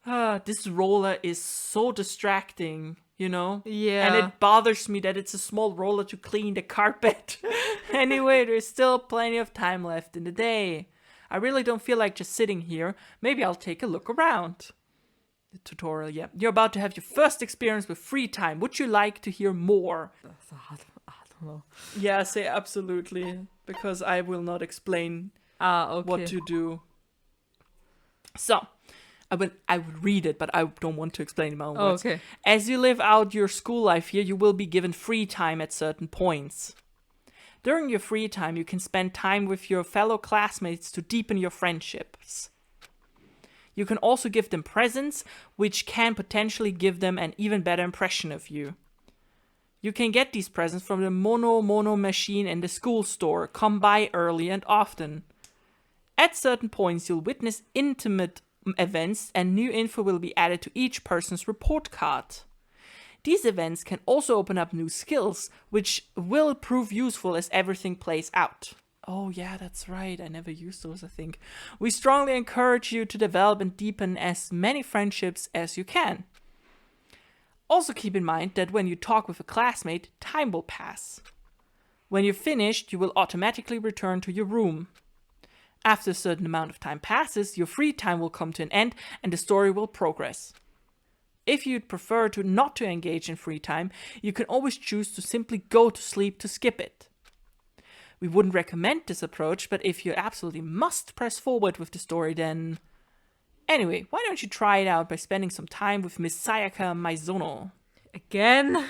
This roller is so distracting, you know? Yeah. And it bothers me that it's a small roller to clean the carpet. Anyway, there's still plenty of time left in the day. I really don't feel like just sitting here. Maybe I'll take a look around. The tutorial, yeah. You're about to have your first experience with free time. Would you like to hear more? I don't know. Yeah, say absolutely. Because I will not explain Okay. what to do. So, I would read it, but I don't want to explain in my own words. Okay. As you live out your school life here, you will be given free time at certain points. During your free time, you can spend time with your fellow classmates to deepen your friendships. You can also give them presents, which can potentially give them an even better impression of you. You can get these presents from the Mono machine in the school store. Come by early and often. At certain points, you'll witness intimate events and new info will be added to each person's report card. These events can also open up new skills, which will prove useful as everything plays out. Oh yeah, that's right, I never used those, I think. We strongly encourage you to develop and deepen as many friendships as you can. Also keep in mind that when you talk with a classmate, time will pass. When you're finished, you will automatically return to your room. After a certain amount of time passes, your free time will come to an end and the story will progress. If you'd prefer not to engage in free time, you can always choose to simply go to sleep to skip it. We wouldn't recommend this approach, but if you absolutely must press forward with the story, then... Anyway, why don't you try it out by spending some time with Miss Sayaka Maizono? Again?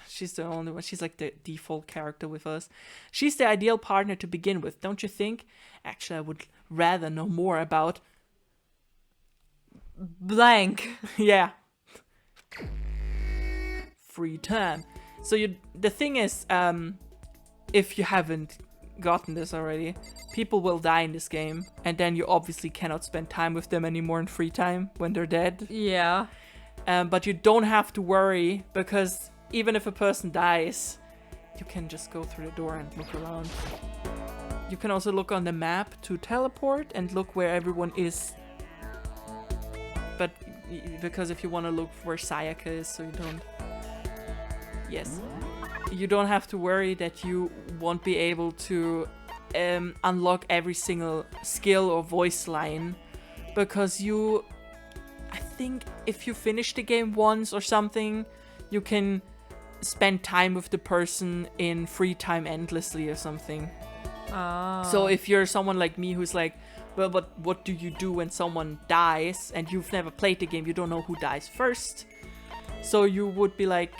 She's the only one. She's like the default character with us. She's the ideal partner to begin with, don't you think? Actually, I would rather know more about... Blank. Yeah. Free time. So the thing is, if you haven't gotten this already, people will die in this game, and then you obviously cannot spend time with them anymore in free time when they're dead. Yeah. But you don't have to worry, because even if a person dies, you can just go through the door and look around. You can also look on the map to teleport and look where everyone is. But because if you want to look where Sayaka is, so you don't... Yes. You don't have to worry that you won't be able to unlock every single skill or voice line, because I think if you finish the game once or something, you can spend time with the person in free time endlessly or something. So if you're someone like me who's like, well, but what do you do when someone dies and you've never played the game, you don't know who dies first, so you would be like,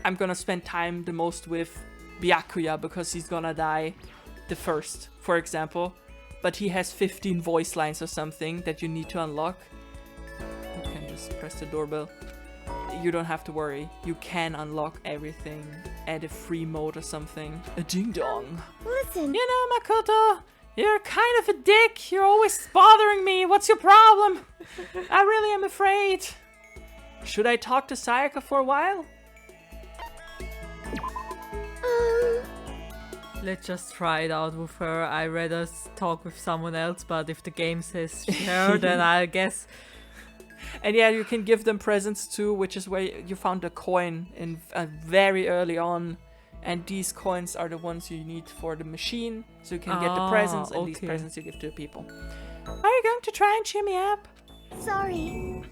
I'm gonna spend time the most with Byakuya because he's gonna die the first, for example. But he has 15 voice lines or something that you need to unlock. You can just press the doorbell. You don't have to worry. You can unlock everything at a free mode or something. A ding dong. Listen. You know, Makoto, you're kind of a dick. You're always bothering me. What's your problem? I really am afraid. Should I talk to Sayaka for a while? Let's just try it out with her. I'd rather talk with someone else, but if the game says her, then I guess... And yeah, you can give them presents too, which is where you found a coin in very early on. And these coins are the ones you need for the machine, so you can get the presents, and these presents you give to the people. Are you going to try and cheer me up? Sorry.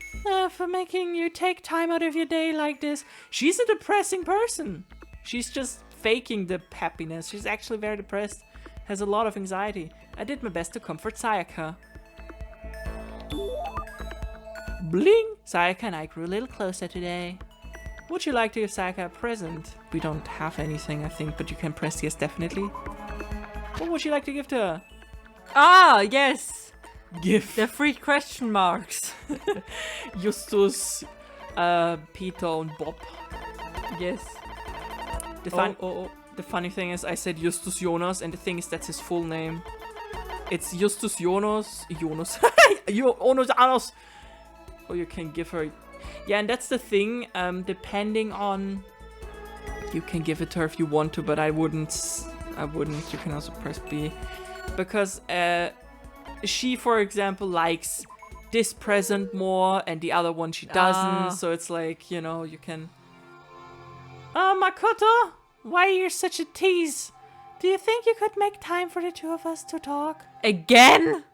For making you take time out of your day like this. She's a depressing person. She's just faking the happiness. She's actually very depressed, has a lot of anxiety. I did my best to comfort Sayaka. Bling! Sayaka and I grew a little closer today. Would you like to give Sayaka a present? We don't have anything, I think, but you can press yes, definitely. What would you like to give to her? Ah, yes! Give. The 3 question marks. Justus, Peter and Bob. Yes. The funny thing is, I said Justus Jonas, and the thing is, that's his full name. It's Justus Jonas. Jonas. Jonas. Or you can give her... Yeah, and that's the thing. Depending on... You can give it to her if you want to, but I wouldn't. You can also press B. Because she, for example, likes this present more, and the other one she doesn't. So it's like, you know, you can... Makoto, why are you such a tease? Do you think you could make time for the two of us to talk? Again?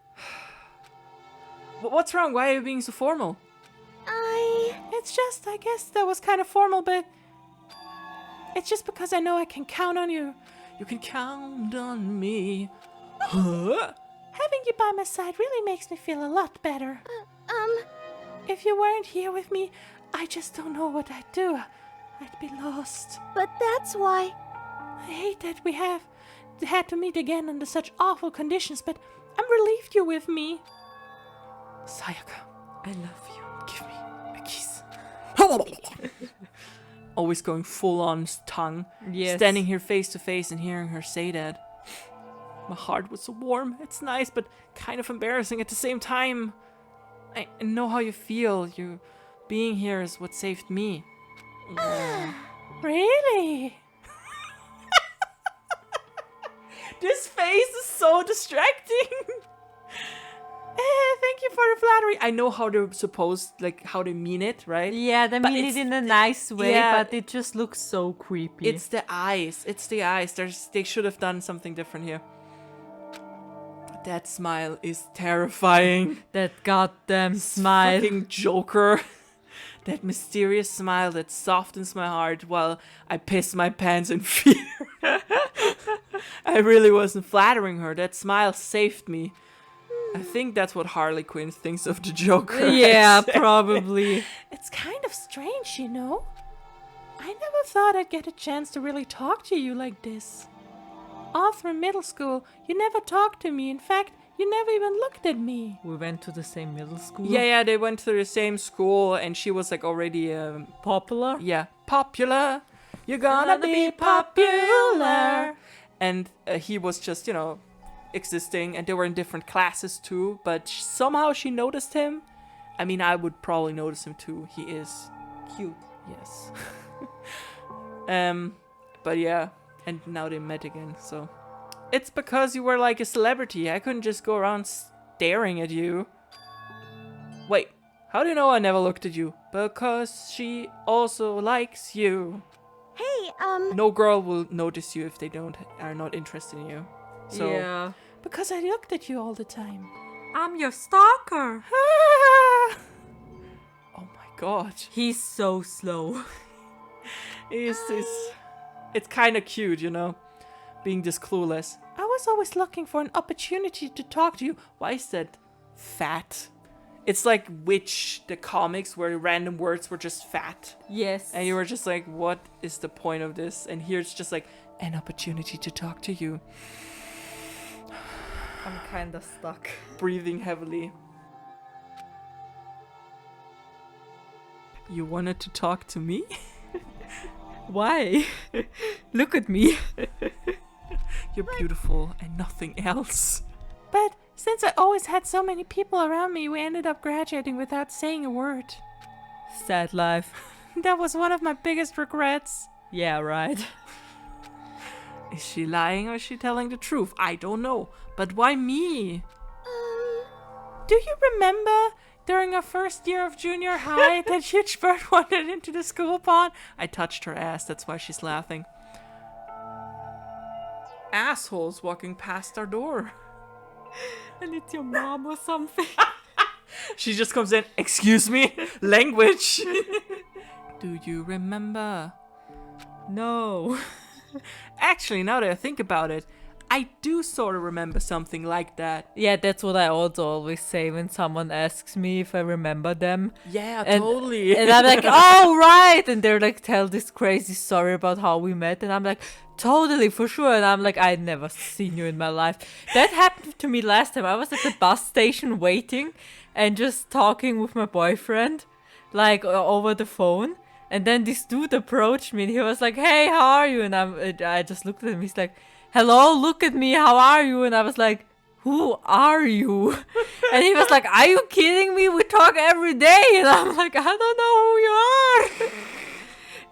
What's wrong? Why are you being so formal? It's just, I guess that was kind of formal, but... It's just because I know I can count on you. You can count on me. Huh? Having you by my side really makes me feel a lot better. If you weren't here with me, I just don't know what I'd do. I'd be lost. But that's why... I hate that we have had to meet again under such awful conditions, but I'm relieved you're with me. Sayaka, I love you. give me a kiss. Always going full on tongue. Yes. Standing here face to face and hearing her say that. My heart was so warm. It's nice, but kind of embarrassing at the same time. I know how you feel. You being here is what saved me. Really? This face is so distracting. Thank you for the flattery. I know how they're supposed, like, how they mean it, right? Yeah, they mean it in a nice way, yeah. but it just looks so creepy. It's the eyes. It's the eyes. They should have done something different here. That smile is terrifying. That goddamn smile. Fucking Joker. That mysterious smile that softens my heart while I piss my pants in fear. I really wasn't flattering her. That smile saved me. I think that's what Harley Quinn thinks of the Joker. Yeah, probably. It's kind of strange, you know? I never thought I'd get a chance to really talk to you like this. All through middle school, you never talked to me. In fact, you never even looked at me. We went to the same middle school. Yeah, they went to the same school, and she was like already Popular? yeah, popular. You're gonna be popular. And he was just, you know, existing, and they were in different classes too, but somehow she noticed him. I mean, I would probably notice him too. He is Cute. yes. But yeah, and now they met again, so it's because you were like a celebrity. I couldn't just go around staring at you. Wait, how do you know I never looked at you? Because she also likes you. Hey, No girl will notice you if they are not interested in you. So, yeah. because I looked at you all the time. I'm your stalker. Oh my god. He's so slow. It's kind of cute, you know, being this clueless. I was always looking for an opportunity to talk to you. Why is that fat? It's like Witch, the comics, where random words were just fat. Yes. And you were just like, what is the point of this? And here it's just like, an opportunity to talk to you. I'm kinda stuck. Breathing heavily. You wanted to talk to me? Why? Look at me. You're beautiful and nothing else. But since I always had so many people around me, we ended up graduating without saying a word. Sad life. That was one of my biggest regrets. Yeah, right. Is she lying or is she telling the truth? I don't know. But why me? Do you remember during our first year of junior high that huge bird wandered into the school pond? I touched her ass, that's why she's laughing. Assholes walking past our door. And it's your mom or something. She just comes in, excuse me, language. Do you remember? No. Actually, now that I think about it, I do sort of remember something like that. Yeah, that's what I also always say when someone asks me if I remember them. Yeah, And- totally. And I'm like, oh, right. And they're like, tell this crazy story about how we met. And I'm like, totally, for sure. And I'm like, I'd never seen you in my life. That happened to me last time. I was at the bus station waiting and just talking with my boyfriend, like over the phone. And then this dude approached me and he was like, hey, how are you? And I just looked at him. He's like, hello, look at me. How are you? And I was like, who are you? And he was like, are you kidding me? We talk every day. And I'm like, I don't know who you are.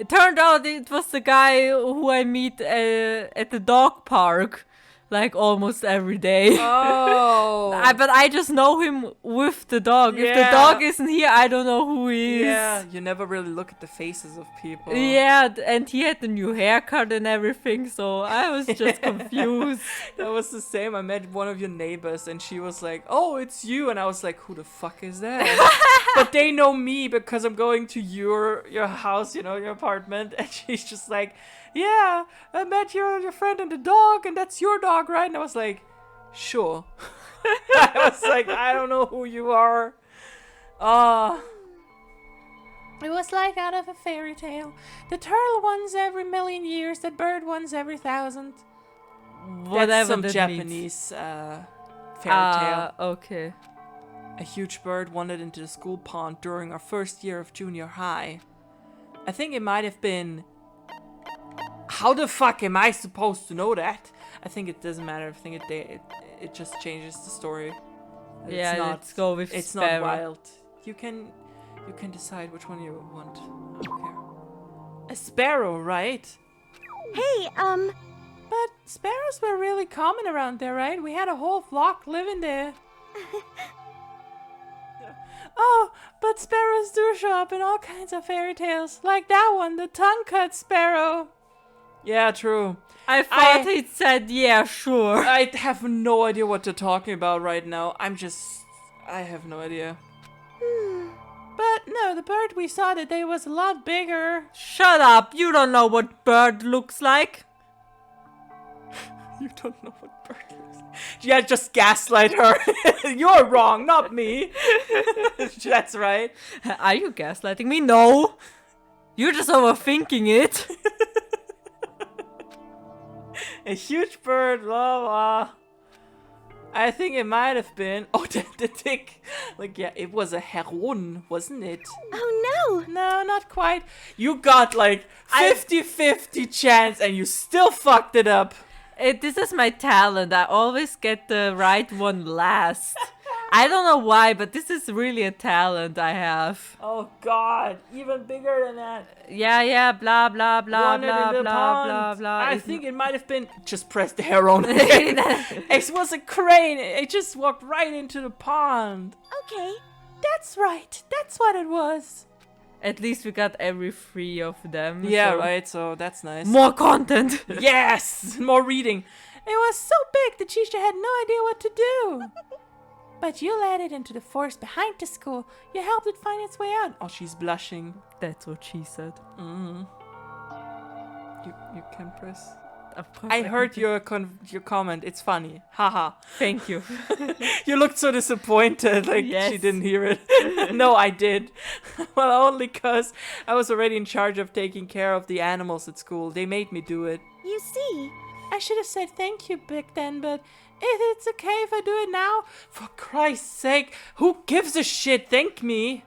It turned out it was the guy who I meet at the dog park. like almost every day. Oh. But I just know him with the dog. If the Yeah. dog isn't here, I don't know who he is. Yeah, you never really look at the faces of people. Yeah, and he had the new haircut and everything, so I was just confused. That was the same. I met one of your neighbors and she was like, "Oh, it's you." And I was like, "Who the fuck is that?" But they know me because I'm going to your house, you know, your apartment. And she's just like, "Yeah, I met your friend and the dog, and that's your dog, right?" And I was like, "Sure." I was like, "I don't know who you are." It was like out of a fairy tale. The turtle once every million years, the bird once every 1,000. Whatever That's some that Japanese means. fairy tale. Okay. A huge bird wandered into the school pond during our first year of junior high. I think it might have been... How the fuck am I supposed to know that? I think it doesn't matter. I think it just changes the story. Yeah, let's go with It's Sparrow. not wild. You can decide which one you want. I don't care. A sparrow, right? Hey, But sparrows were really common around there, right? We had a whole flock living there. Oh, but sparrows do show up in all kinds of fairy tales. Like that one, the tongue-cut sparrow. Yeah, true. I thought he said, yeah, sure. I have no idea what they're talking about right now. I have no idea. But no, the bird we saw today was a lot bigger. Shut up, you don't know what bird looks like. You don't know what bird looks like. Yeah, just gaslight her. You're wrong, not me. That's right. Are you gaslighting me? No. You're just overthinking it. A huge bird, blah blah. I think it might have been. Oh, the tick. Like, yeah, it was a heron, wasn't it? oh No, not quite. You got like 50-50 chance and you still fucked it up. This is my talent. I always get the right one last. I don't know why, but this is really a talent I have. Oh god, even bigger than that. Yeah, blah, blah, blah, Wanted blah, in the blah, pond. blah, blah. I It's think it might have been. Just press the heron. It was a crane. It just walked right into the pond. no. Okay. That's right. That's what it was. At least we got every 3 of them. Yeah, so- right. So that's nice. More content. Yes, more reading. It was so big the teacher had no idea what to do. But you led it into the forest behind the school. You helped it find its way out. Oh, she's blushing. That's what she said. You can press. Of course. I can heard do- your comment. It's funny. Haha. Thank you. You looked so disappointed, like Yes. she didn't hear it. No, I did. Well, only because I was already in charge of taking care of the animals at school. They made me do it. You see, I should have said thank you back then, but it's okay if I do it now. For Christ's sake, who gives a shit? Thank me.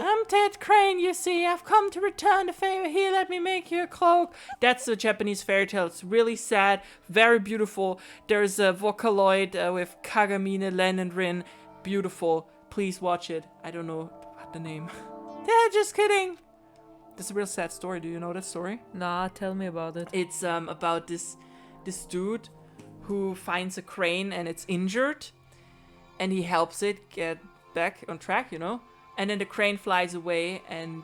I'm Ted Crane, you see. I've come to return the favor. Here, let me make you a cloak. That's a Japanese fairy tale. It's really sad, very beautiful. There's a Vocaloid with Kagamine, Len, and Rin. Beautiful. Please watch it. I don't know what the name. Yeah, just kidding. That's a real sad story. Do you know that story? Nah, tell me about it. It's about this dude who finds a crane and it's injured, and he helps it get back on track, you know. And then the crane flies away, and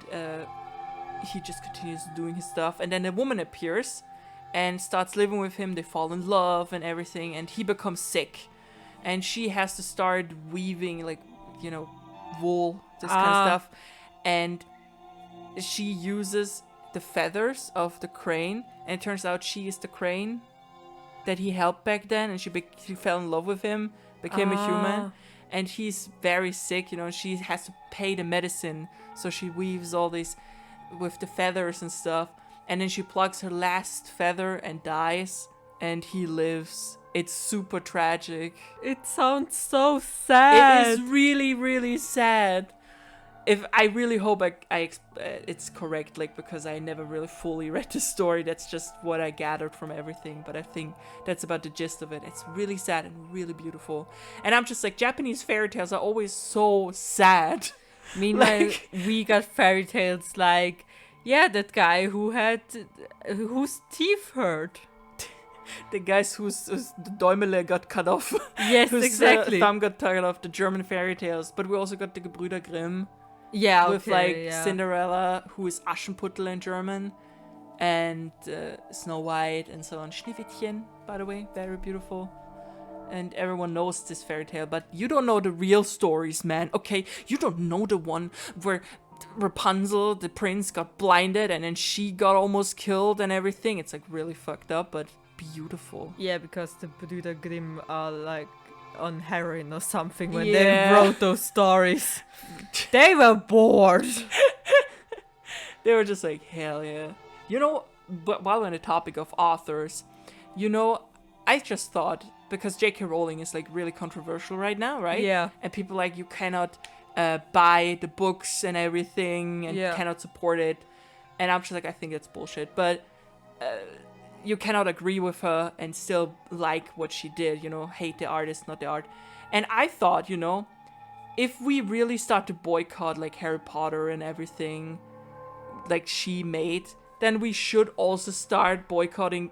he just continues doing his stuff. And then a woman appears and starts living with him. They fall in love and everything, and he becomes sick. And she has to start weaving, like, you know, wool, this kind of stuff. And she uses the feathers of the crane, and it turns out she is the crane that he helped back then, and she fell in love with him, became a human. And he's very sick, you know, and she has to pay the medicine. So she weaves all these with the feathers and stuff. And then she plucks her last feather and dies. And he lives. It's super tragic. It sounds so sad. It is really, really sad. I really hope it's correct, like, because I never really fully read the story. That's just what I gathered from everything. But I think that's about the gist of it. It's really sad and really beautiful. And I'm just like, Japanese fairy tales are always so sad. Meanwhile, Like- we got fairy tales like, yeah, that guy whose teeth hurt. The guys whose the Däumele got cut off. Yes, whose exactly. thumb got cut off. The German fairy tales. But we also got the Gebrüder Grimm. Yeah, With okay, Cinderella, who is Aschenputtel in German. And Snow White and so on. Schneewittchen, by the way. Very beautiful. And everyone knows this fairy tale. But you don't know the real stories, man. Okay, you don't know the one where Rapunzel, the prince, got blinded and then she got almost killed and everything. It's like really fucked up, but beautiful. Yeah, because the Brüder Grimm are like on heroin or something when Yeah. they wrote those stories. They were bored. They were just like, hell yeah. You know, but while we're on the topic of authors, you know, I just thought, because J.K. Rowling is like really controversial right now, right? Yeah. And people like, you cannot buy the books and everything and Yeah. cannot support it. And I'm just like, I think that's bullshit. But you cannot agree with her and still like what she did, you know, hate the artist, not the art. And I thought, you know, if we really start to boycott like Harry Potter and everything like she made, then we should also start boycotting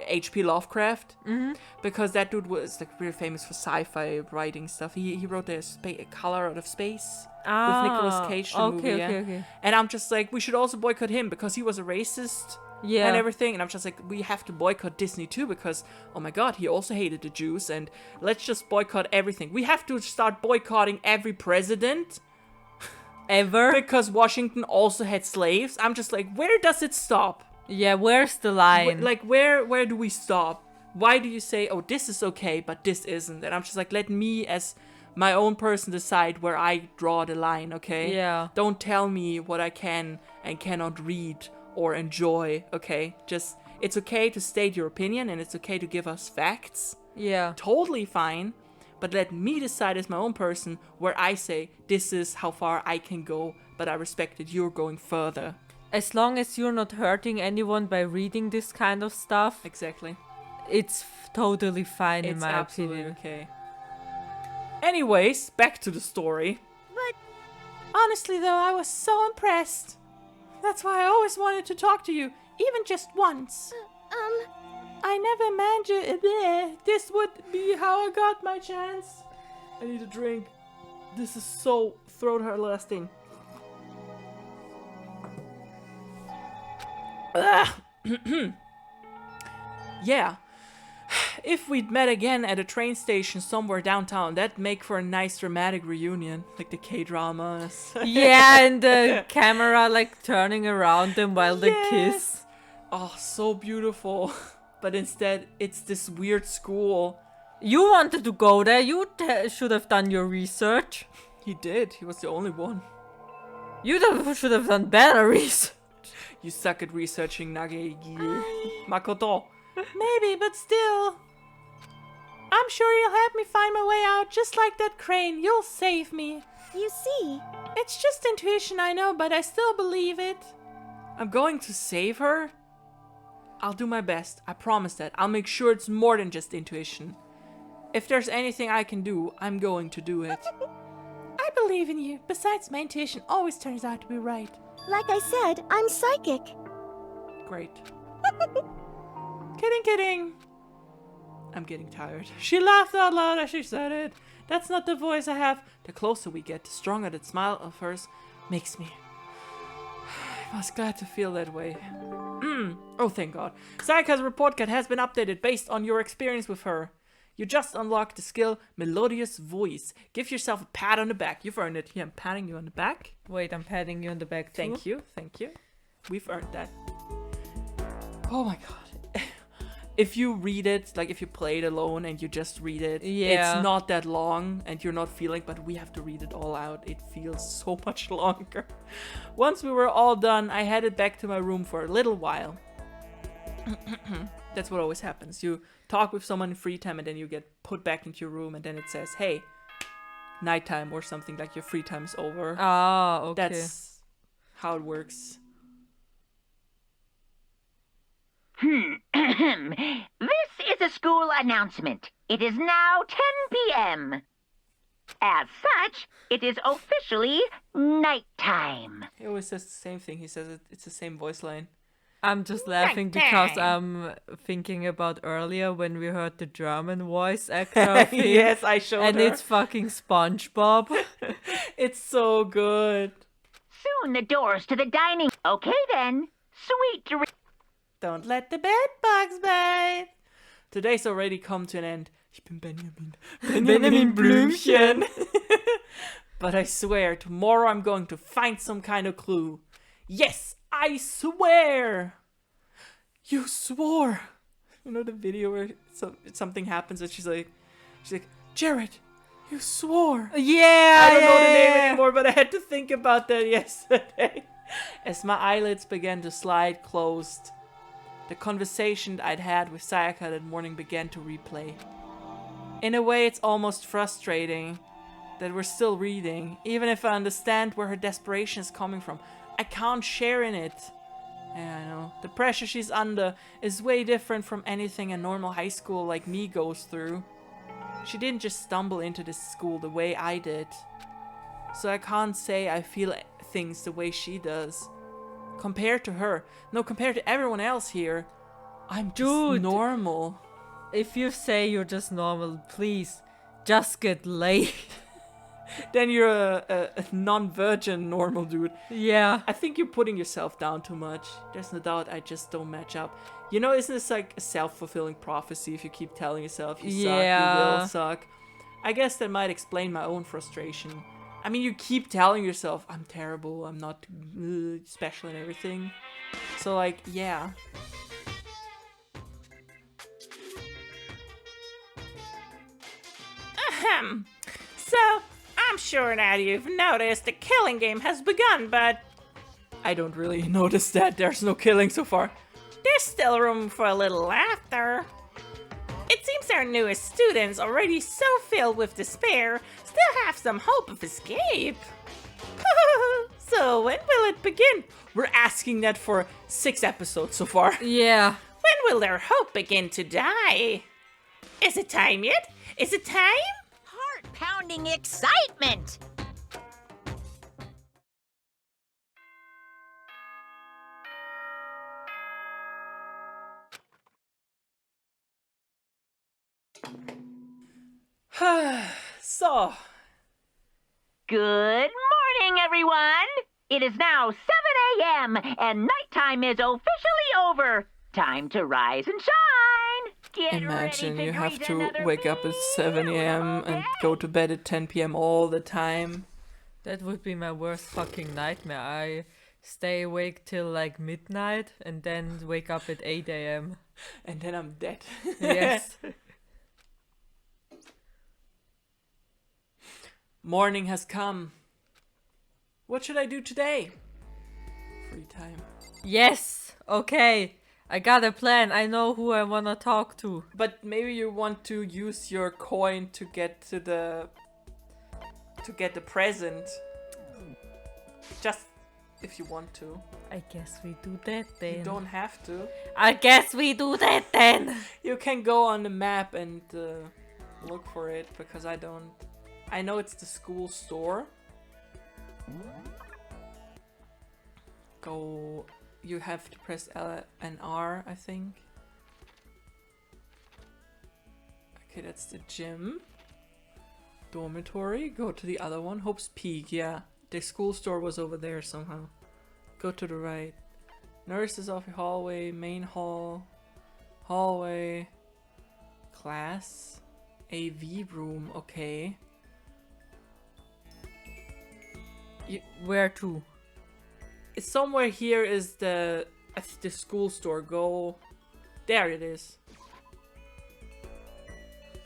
H.P. Lovecraft. Mm-hmm. Because that dude was like really famous for sci-fi writing stuff. He wrote the Color Out of Space with Nicolas Cage, the movie. Yeah. Okay. And I'm just like, we should also boycott him because he was a racist. Yeah. And everything. And I'm just like, we have to boycott Disney too because, oh my god, he also hated the Jews. And let's just boycott everything. We have to start boycotting every president. Ever? Because Washington also had slaves. I'm just like, where does it stop? Yeah, where's the line? Like, where do we stop? Why do you say, oh, this is okay, but this isn't? And I'm just like, let me as my own person decide where I draw the line, okay? Yeah. Don't tell me what I can and cannot read or enjoy, okay? Just, it's okay to state your opinion and it's okay to give us facts. Yeah. Totally fine. But let me decide as my own person where I say, this is how far I can go, but I respect that you're going further. As long as you're not hurting anyone by reading this kind of stuff, Exactly. it's totally fine in It's my absolutely opinion. okay. Anyways, back to the story. But Honestly though, I was so impressed. That's why I always wanted to talk to you, even just once. I never imagined this would be how I got my chance. I need a drink. This is so throat lasting. Yeah. If we'd met again at a train station somewhere downtown, that'd make for a nice dramatic reunion. Like the K-dramas. Yeah, and the camera like turning around them while they Yes. kiss. Oh, so beautiful. But instead, it's this weird school. You wanted to go there. You should have done your research. He did. He was the only one. Should have done better research. You suck at researching, Nagi. Makoto. Maybe, but still. I'm sure you'll help me find my way out, just like that crane. You'll save me. you see, It's just intuition, I know, but I still believe it. I'm going to save her? I'll do my best. I promise that. I'll make sure it's more than just intuition. If there's anything I can do, I'm going to do it. I believe in you. Besides, my intuition always turns out to be right. like I said, I'm psychic. Great. Kidding. I'm getting tired. She laughed out loud as she said it. That's not the voice I have. The closer we get, the stronger that smile of hers makes me. I was glad to feel that way. Oh, thank God. Sayaka's report card has been updated based on your experience with her. You just unlocked the skill Melodious Voice. Give yourself a pat on the back. You've earned it. Here, I'm patting you on the back. Wait, I'm patting you on the back too. Thank you. We've earned that. Oh my God. If you read it, like if you play it alone and you just read it, Yeah. it's not that long and you're not feeling, but we have to read it all out. It feels so much longer. Once we were all done, I headed back to my room for a little while. That's what always happens. You talk with someone in free time and then you get put back into your room and then it says, hey, nighttime or something, like your free time is over. Ah, okay. That's how it works. This is a school announcement. It is now 10 p.m. As such, it is officially nighttime. He always says the same thing. He says it's the same voice line. I'm just laughing because I'm thinking about earlier when we heard the German voice actor of him, Yes, I showed and her. it's fucking SpongeBob. It's so good. Soon the doors to the dining. Okay then. Sweet dreams. Don't let the bed bugs bite. Today's already come to an end. Ich bin Benjamin. Benjamin Blümchen. But I swear, tomorrow I'm going to find some kind of clue. Yes, I swear. You swore. You know the video where something happens and she's like, Jared, you swore. Yeah, I don't know the name anymore, but I had to think about that yesterday. As my eyelids began to slide closed, the conversation I'd had with Sayaka that morning began to replay. In a way, it's almost frustrating that we're still reading, even if I understand where her desperation is coming from. I can't share in it. Yeah, I know. The pressure she's under is way different from anything a normal high school like me goes through. She didn't just stumble into this school the way I did. So I can't say I feel things the way she does. Compared to her, no, compared to everyone else here, I'm just normal. If you say you're just normal, please, just get laid. Then you're a non-virgin normal dude. Yeah. I think you're putting yourself down too much. There's no doubt I just don't match up. You know, isn't this like a self-fulfilling prophecy if you keep telling yourself you suck, you will suck? I guess that might explain my own frustration. I mean, you keep telling yourself, I'm terrible, I'm not special and everything. So like, yeah. Ahem. So, I'm sure that you've noticed the killing game has begun, but I don't really notice that. There's no killing so far. There's still room for a little laughter. It seems our newest students, already so filled with despair, still have some hope of escape. So when will it begin? We're asking that for 6 episodes so far. Yeah. When will their hope begin to die? Is it time yet? Is it time? Heart-pounding excitement. So, Good morning, everyone. It is now 7 a.m. and nighttime is officially over. Time to rise and shine. Get imagine ready you have greet to another wake up at 7 a.m. and go to bed at 10 p.m. all the time. That would be my worst fucking nightmare. I stay awake till like midnight and then wake up at 8 a.m. And then I'm dead. Yes. Morning has come. What should I do today? Free time. Yes. Okay. I got a plan. I know who I wanna talk to. But maybe you want to use your coin to get to the present. Just if you want to. I guess we do that then. You don't have to. I guess we do that then. You can go on the map and look for it, because I don't. I know it's the school store. Go. You have to press L and R, I think. Okay, that's the gym. Dormitory. Go to the other one. Hope's Peak, yeah. The school store was over there somehow. Go to the right. Nurses office hallway, main hall, hallway, class, AV room, okay. Where to? Somewhere here is the school store. Go. There it is.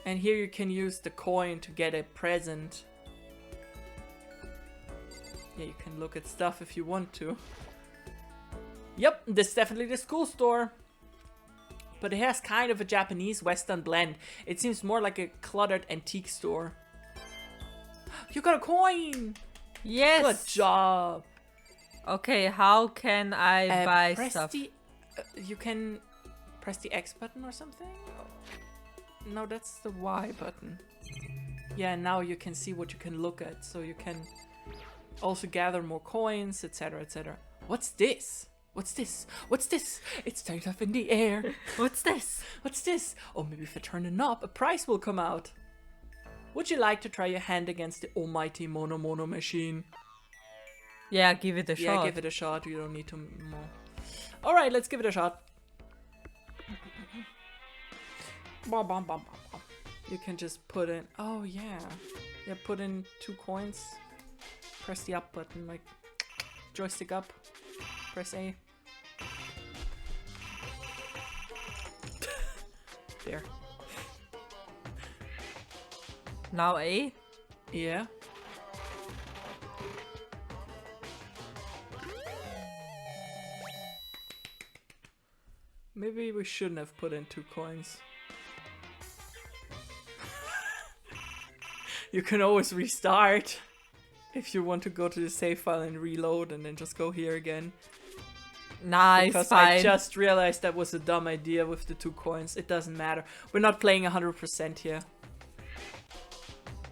And here you can use the coin to get a present. Yeah, you can look at stuff if you want to. Yep, this is definitely the school store. But it has kind of a Japanese Western blend. It seems more like a cluttered antique store. You got a coin! Yes. Good job. Okay, how can I buy press stuff? You can press the X button or something? No, that's the Y button. Yeah, now you can see what you can look at. So you can also gather more coins, etc, etc. What's this? What's this? What's this? It's turned up in the air. What's this? What's this? Oh, maybe if I turn the knob, a prize will come out. Would you like to try your hand against the almighty Mono machine? Yeah, give it a shot. Yeah, give it a shot. You don't need to more. Alright, let's give it a shot. Bom, bom, bom, bom, bom. You can just put in... Oh, yeah. Yeah, put in 2 coins. Press the up button, like... Joystick up. Press A. There. Now A? Yeah. Maybe we shouldn't have put in 2 coins. You can always restart if you want to go to the save file and reload and then just go here again. Nice, Because fine. I just realized that was a dumb idea with the 2 coins. It doesn't matter. We're not playing 100% here.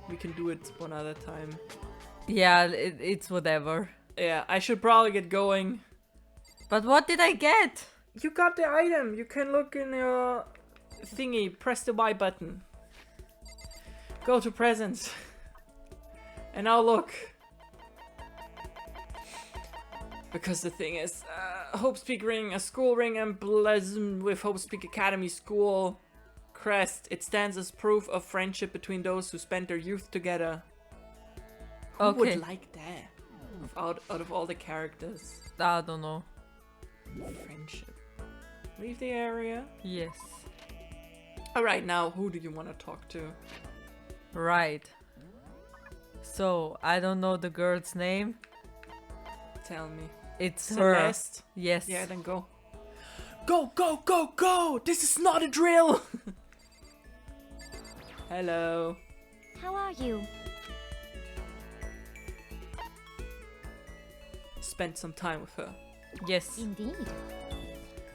We can do it one other time. Yeah, it's whatever. Yeah, I should probably get going. But what did I get? You got the item. You can look in your thingy. Press the Y button. Go to presents. And now look. Because the thing is, Hope's Peak ring, a school ring emblazoned with Hope's Peak Academy school crest. It stands as proof of friendship between those who spent their youth together. Who Okay. would like that? Out of all the characters. I don't know. Friendship. Leave the area. Yes. Alright, now who do you want to talk to? Right. So, I don't know the girl's name. Tell me. It's her. Celeste? Yes. Yeah, then go. Go, go, go, go! This is not a drill! Hello. How are you? Spend some time with her. Yes. Indeed.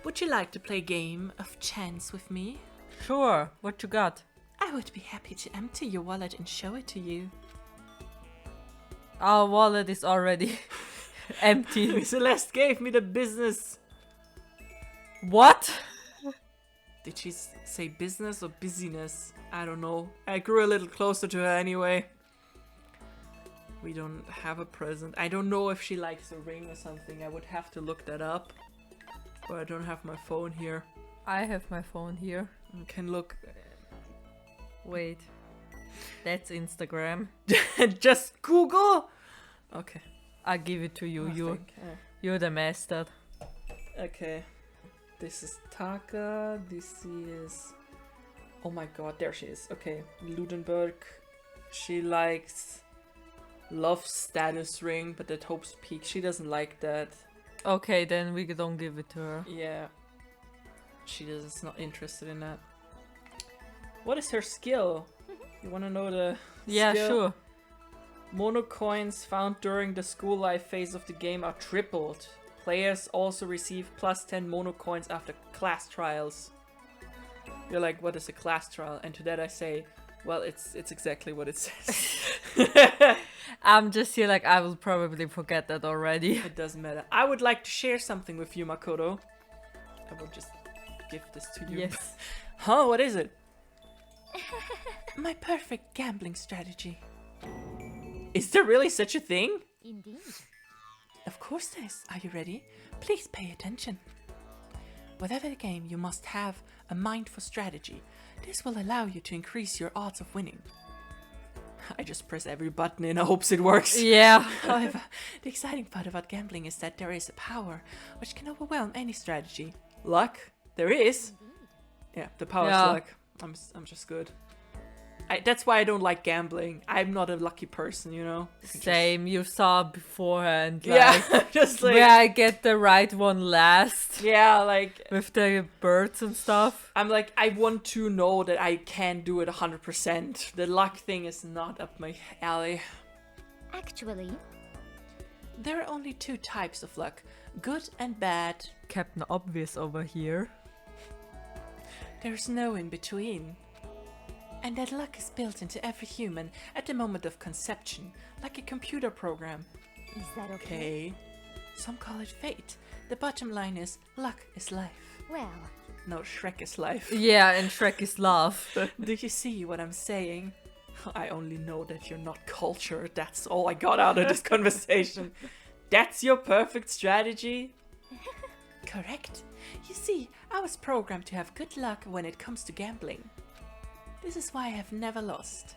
Would you like to play a game of chance with me? Sure. What you got? I would be happy to empty your wallet and show it to you. Our wallet is already empty. Celeste gave me the business. What? Did she say business or busyness? I don't know. I grew a little closer to her anyway. We don't have a present. I don't know if she likes a ring or something. I would have to look that up. But I don't have my phone here. I have my phone here. You can look. Wait. That's Instagram. Just Google? Okay. I'll give it to you. I think, You're the master. okay. This is Taka. This is... Oh my god, there she is. Okay. Ludenberg. She likes... Love status ring, but at Hope's Peak. She doesn't like that. Okay, then we don't give it to her. Yeah. She's not interested in that. What is her skill? You wanna know the Yeah, skill? sure. Mono coins found during the school life phase of the game are tripled. Players also receive plus 10 mono coins after class trials. You're like, what is a class trial? And to that I say, well, it's exactly what it says. I'm just here like I will probably forget that already. It doesn't matter. I would like to share something with you, Makoto. I will just give this to you. Yes. Huh? What is it? My perfect gambling strategy. Is there really such a thing? Indeed. Of course there is. Are you ready? Please pay attention. Whatever the game, you must have a mind for strategy. This will allow you to increase your odds of winning. I just press every button in hopes it works. Yeah. However, the exciting part about gambling is that there is a power which can overwhelm any strategy. Luck? There is. Yeah, the power is Yeah. luck. I'm just good. That's why I don't like gambling. I'm not a lucky person, you know? Same. You saw beforehand. Like, Yeah, just like... where I get the right one last. Yeah, like... With the birds and stuff. I'm like, I want to know that I can do it 100%. The luck thing is not up my alley. Actually, There are only 2 types of luck. Good and bad. Captain Obvious over here. There's no in between. And that luck is built into every human at the moment of conception, like a computer program. is that okay? Okay. Some call it fate. The bottom line is, luck is life. Well, No, Shrek is life. Yeah, and Shrek is love. Do you see what I'm saying? I only know that you're not cultured. That's all I got out of this conversation. That's your perfect strategy? Correct. You see, I was programmed to have good luck when it comes to gambling. This is why I have never lost.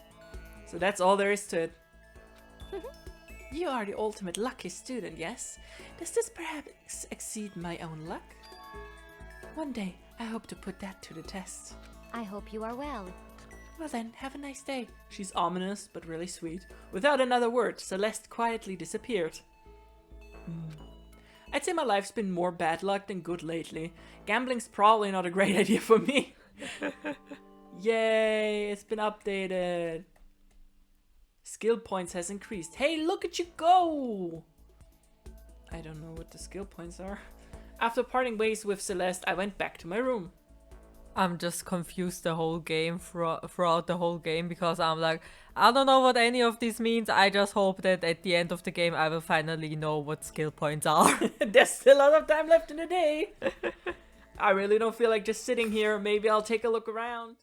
So that's all there is to it. You are the ultimate lucky student, yes? Does this perhaps exceed my own luck? One day, I hope to put that to the test. I hope you are well. Well then, have a nice day. She's ominous, but really sweet. Without another word, Celeste quietly disappeared. I'd say my life's been more bad luck than good lately. Gambling's probably not a great idea for me. Yay, it's been updated. Skill points has increased. Hey, look at you go! I don't know what the skill points are. After parting ways with Celeste, I went back to my room. I'm just confused the whole game throughout the whole game because I'm like, I don't know what any of this means. I just hope that at the end of the game I will finally know what skill points are. There's still a lot of time left in the day. I really don't feel like just sitting here. Maybe I'll take a look around.